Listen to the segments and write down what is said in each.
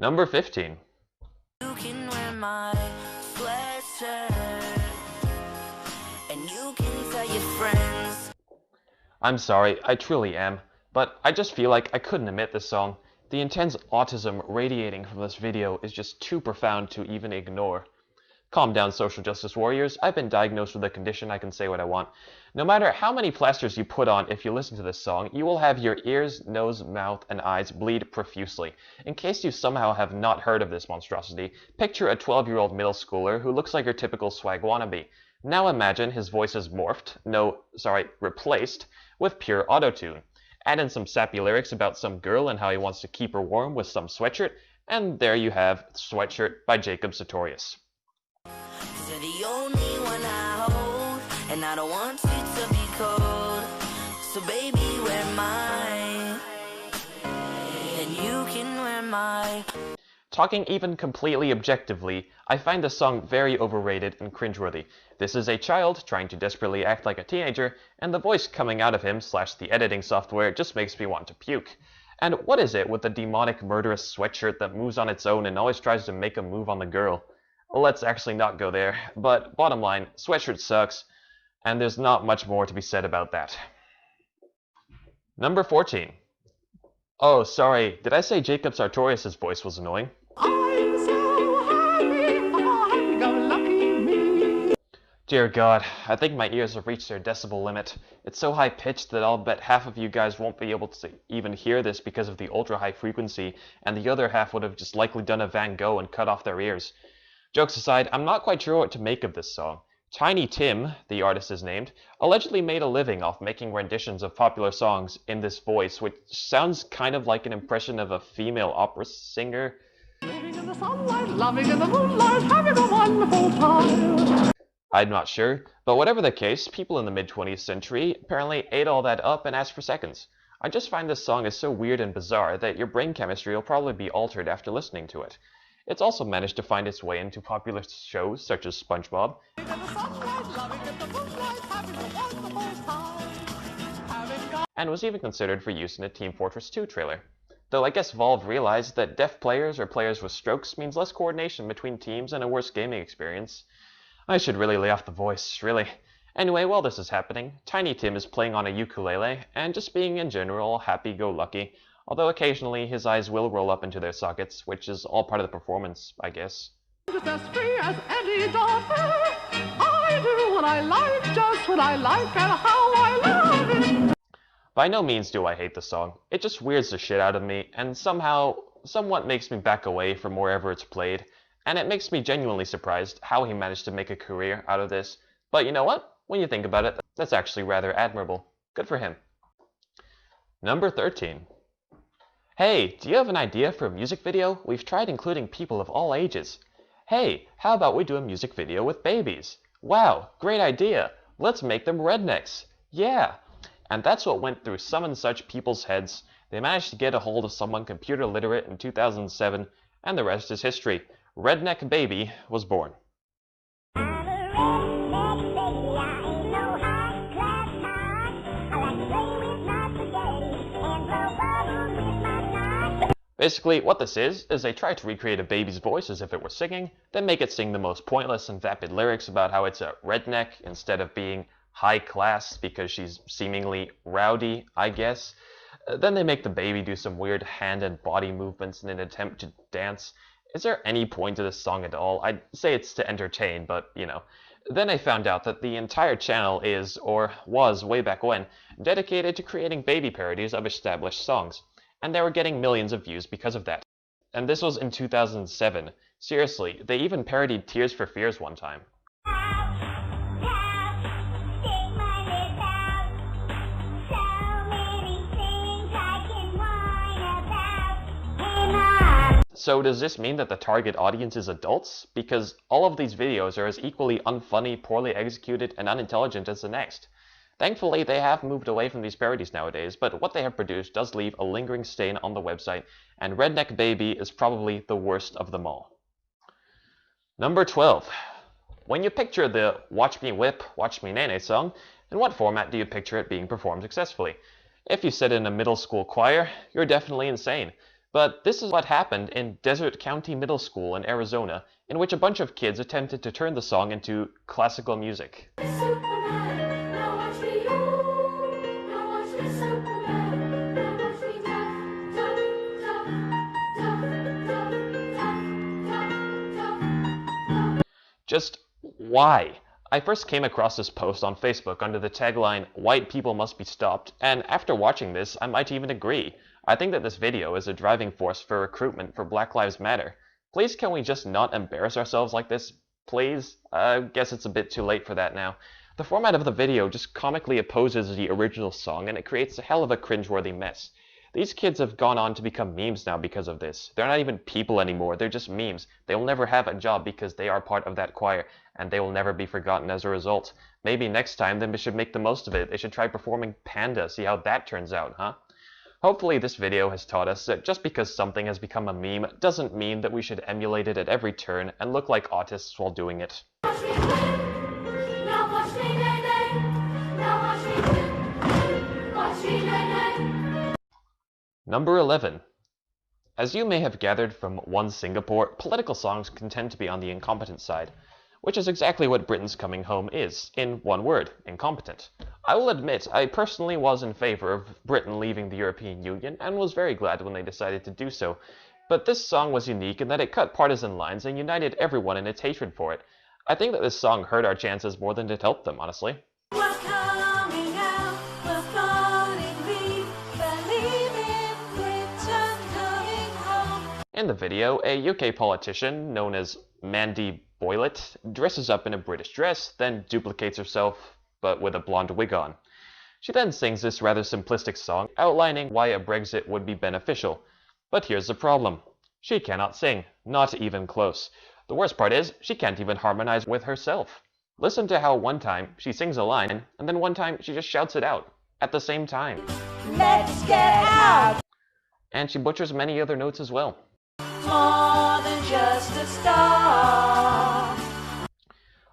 Number 15. You can wear my sweatshirt, and you can tell your friends. I'm sorry, I truly am, but I just feel like I couldn't omit this song. The intense autism radiating from this video is just too profound to even ignore. Calm down, social justice warriors. I've been diagnosed with a condition. I can say what I want. No matter how many plasters you put on, if you listen to this song, you will have your ears, nose, mouth, and eyes bleed profusely. In case you somehow have not heard of this monstrosity, picture a 12-year-old middle schooler who looks like your typical swag wannabe. Now imagine his voice is replaced with pure autotune. Add in some sappy lyrics about some girl and how he wants to keep her warm with some sweatshirt, and there you have Sweatshirt by Jacob Sartorius. You're the only one I hold, and I don't want you to be cold. So baby, wear mine, and you can wear mine. Talking even completely objectively, I find this song very overrated and cringeworthy. This is a child trying to desperately act like a teenager, and the voice coming out of him / the editing software just makes me want to puke. And what is it with the demonic murderous sweatshirt that moves on its own and always tries to make a move on the girl? Let's actually not go there, but bottom line, Sweatshirt sucks, and there's not much more to be said about that. Number 14. Oh, sorry, did I say Jacob Sartorius' voice was annoying? I'm so happy-go-lucky me. Dear God, I think my ears have reached their decibel limit. It's so high-pitched that I'll bet half of you guys won't be able to even hear this because of the ultra-high frequency, and the other half would have just likely done a Van Gogh and cut off their ears. Jokes aside, I'm not quite sure what to make of this song. Tiny Tim, the artist is named, allegedly made a living off making renditions of popular songs in this voice, which sounds kind of like an impression of a female opera singer. Living in the sunlight, loving in the moonlight, having a wonderful time. I'm not sure, but whatever the case, people in the mid-20th century apparently ate all that up and asked for seconds. I just find this song is so weird and bizarre that your brain chemistry will probably be altered after listening to it. It's also managed to find its way into popular shows such as SpongeBob, and was even considered for use in a Team Fortress 2 trailer. Though I guess Valve realized that deaf players or players with strokes means less coordination between teams and a worse gaming experience. I should really lay off the voice, really. Anyway, while this is happening, Tiny Tim is playing on a ukulele and just being in general happy-go-lucky, although occasionally his eyes will roll up into their sockets, which is all part of the performance, I guess. Just as free as any daughter, I do what I like, just what I like, and how I love it. By no means do I hate the song. It just weirds the shit out of me, and somewhat makes me back away from wherever it's played, and it makes me genuinely surprised how he managed to make a career out of this. But you know what? When you think about it, that's actually rather admirable. Good for him. Number 13. Hey, do you have an idea for a music video? We've tried including people of all ages. Hey, how about we do a music video with babies? Wow, great idea. Let's make them rednecks. Yeah. And that's what went through some and such people's heads. They managed to get a hold of someone computer literate in 2007, and the rest is history. Redneck Baby was born. Basically, what this is they try to recreate a baby's voice as if it were singing, then make it sing the most pointless and vapid lyrics about how it's a redneck instead of being high class because she's seemingly rowdy, I guess. Then they make the baby do some weird hand and body movements in an attempt to dance. Is there any point to this song at all? I'd say it's to entertain, but you know. Then I found out that the entire channel is, or was way back when, dedicated to creating baby parodies of established songs. And they were getting millions of views because of that. And this was in 2007. Seriously, they even parodied Tears for Fears one time. So does this mean that the target audience is adults? Because all of these videos are as equally unfunny, poorly executed, and unintelligent as the next. Thankfully, they have moved away from these parodies nowadays, but what they have produced does leave a lingering stain on the website, and Redneck Baby is probably the worst of them all. Number 12. When you picture the Watch Me Whip, Watch Me Nene song, in what format do you picture it being performed successfully? If you sit in a middle school choir, you're definitely insane. But this is what happened in Desert County Middle School in Arizona, in which a bunch of kids attempted to turn the song into classical music. Just why? I first came across this post on Facebook under the tagline, "White people must be stopped," and after watching this, I might even agree. I think that this video is a driving force for recruitment for Black Lives Matter. Please can we just not embarrass ourselves like this? Please? I guess it's a bit too late for that now. The format of the video just comically opposes the original song, and it creates a hell of a cringeworthy mess. These kids have gone on to become memes now because of this. They're not even people anymore, they're just memes. They will never have a job because they are part of that choir, and they will never be forgotten as a result. Maybe next time they should make the most of it. They should try performing Panda, see how that turns out, huh? Hopefully this video has taught us that just because something has become a meme doesn't mean that we should emulate it at every turn and look like autists while doing it. Number 11. As you may have gathered from One Singapore, political songs can tend to be on the incompetent side, which is exactly what Britain's Coming Home is, in one word, incompetent. I will admit, I personally was in favor of Britain leaving the European Union, and was very glad when they decided to do so, but this song was unique in that it cut partisan lines and united everyone in its hatred for it. I think that this song hurt our chances more than it helped them, honestly. In the video, a UK politician known as Mandy Boylett dresses up in a British dress, then duplicates herself, but with a blonde wig on. She then sings this rather simplistic song, outlining why a Brexit would be beneficial. But here's the problem. She cannot sing, not even close. The worst part is, she can't even harmonize with herself. Listen to how one time she sings a line, and then one time she just shouts it out, at the same time. Let's get out! And she butchers many other notes as well. More than just a star.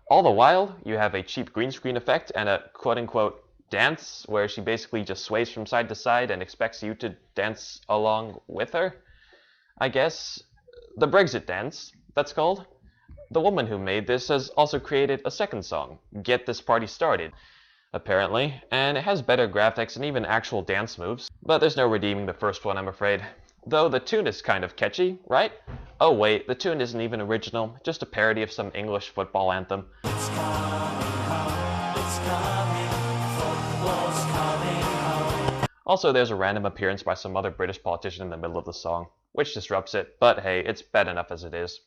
All the while, you have a cheap green screen effect and a quote-unquote dance where she basically just sways from side to side and expects you to dance along with her. I guess. The Brexit dance, that's called. The woman who made this has also created a second song, Get This Party Started, apparently, and it has better graphics and even actual dance moves, but there's no redeeming the first one, I'm afraid. Though the tune is kind of catchy, right? Oh wait, the tune isn't even original, just a parody of some English football anthem. It's coming home, it's coming, football's coming home. Also, there's a random appearance by some other British politician in the middle of the song, which disrupts it, but hey, it's bad enough as it is.